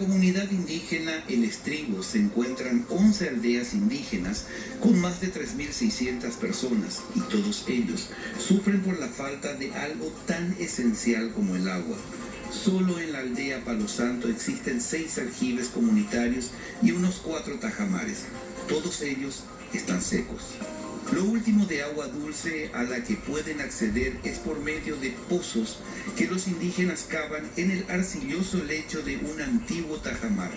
comunidad indígena El Estribo se encuentran 11 aldeas indígenas con más de 3.600 personas y todos ellos sufren por la falta de algo tan esencial como el agua. Solo en la aldea Palo Santo existen 6 aljibes comunitarios y unos 4 tajamares. Todos ellos están secos. Lo último de agua dulce a la que pueden acceder es por medio de pozos que los indígenas cavan en el arcilloso lecho de un antiguo tajamar.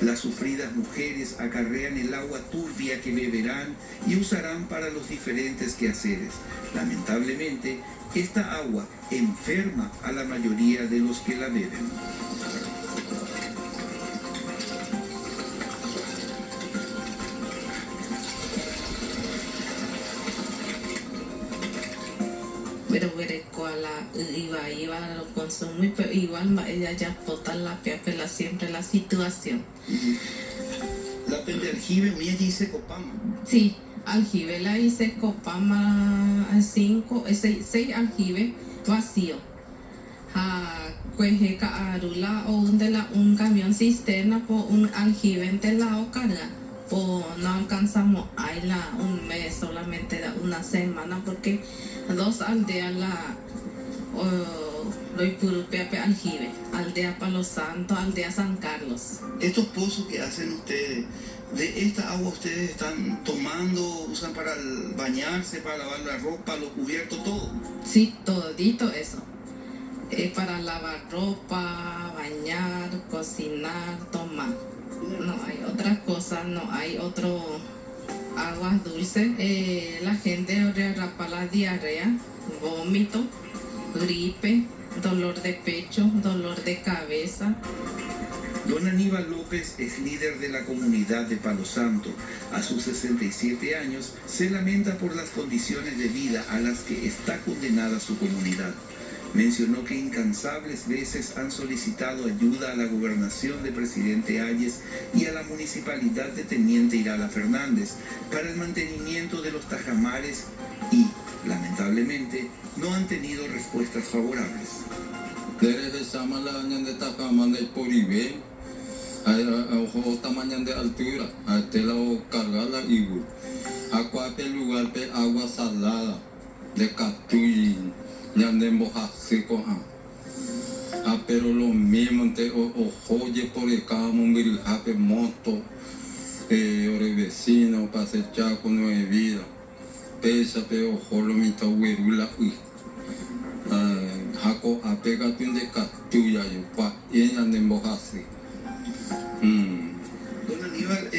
Las sufridas mujeres acarrean el agua turbia que beberán y usarán para los diferentes quehaceres. Lamentablemente, esta agua enferma a la mayoría de los que la beben. Pero iba a lo consumir, pero igual ella ya bota la pela siempre la situación. La pende aljibe muy allí se copama. Sí, aljibe la hice copama 6 aljibe vacío. Cuejeca arula o un camión cisterna por un aljibe en la carga. No alcanzamos un mes, solamente una semana, porque 2 aldeas aljibe, aldea Palo Santo, aldea San Carlos. Estos pozos que hacen ustedes, de esta agua ustedes están tomando, usan para bañarse, para lavar la ropa, los cubiertos, todo. Sí, todito eso. Para lavar ropa, bañar, cocinar, tomar. No hay otra cosa, no hay otro agua dulce. La gente atrapa la diarrea, vómito, gripe, dolor de pecho, dolor de cabeza. Don Aníbal López es líder de la comunidad de Palo Santo. A sus 67 años se lamenta por las condiciones de vida a las que está condenada su comunidad. Mencionó que incansables veces han solicitado ayuda a la gobernación de Presidente Hayes y a la municipalidad de Teniente Irala Fernández para el mantenimiento de los tajamares y, lamentablemente, no han tenido respuestas favorables. Desde Samalan de Tacaman del Poribe, a tamaño de altura, a lado cargada y a cualquier lugar de agua salada, de Catuy. Pero lo mismo te oye por el campo, jape moto, ore vecino, pase chaco, no es vida. Pesa, pero ojo lo mito, huerula, jaco, apega de catuya, y pa, y ande mojase. Don Aníbal,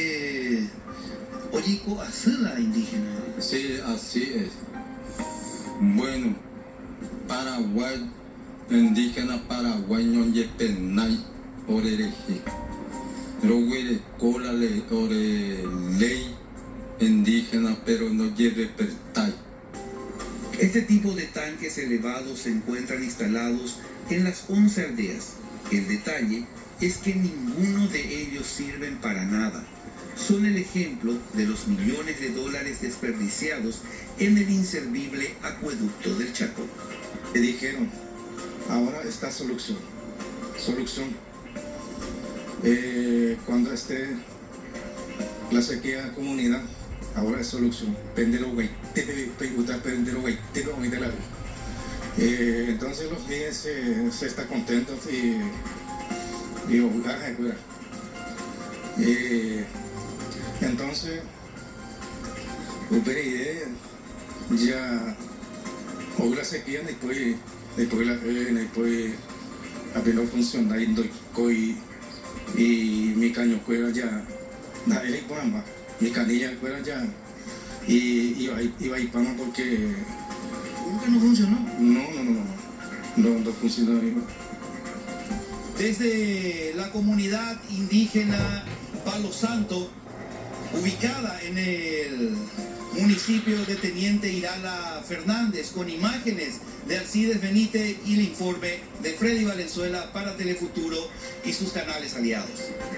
oyico, la indígena. Sí, así es. Bueno. Paraguay, indígena paraguayo, yepenay, orereje. Luego cola ley indígena, pero no yerepertay. Este tipo de tanques elevados se encuentran instalados en las 11 aldeas. El detalle es que ninguno de ellos sirven para nada. Son el ejemplo de los millones de dólares desperdiciados en el inservible acueducto del Chaco. Le dijeron, ahora está solución. Cuando esté la sequía de la comunidad, ahora es solución. Entonces los días se está contentos y entonces ya hubo la sequía después apenas funcionar y mi caño fuera ya mi canilla fuera ya y iba a ir para porque ¿cómo que no funcionó? No funcionó. Desde la comunidad indígena Palo Santo, ubicada en el municipio de Teniente Irala Fernández, con imágenes de Alcides Benítez y el informe de Freddy Valenzuela para Telefuturo y sus canales aliados.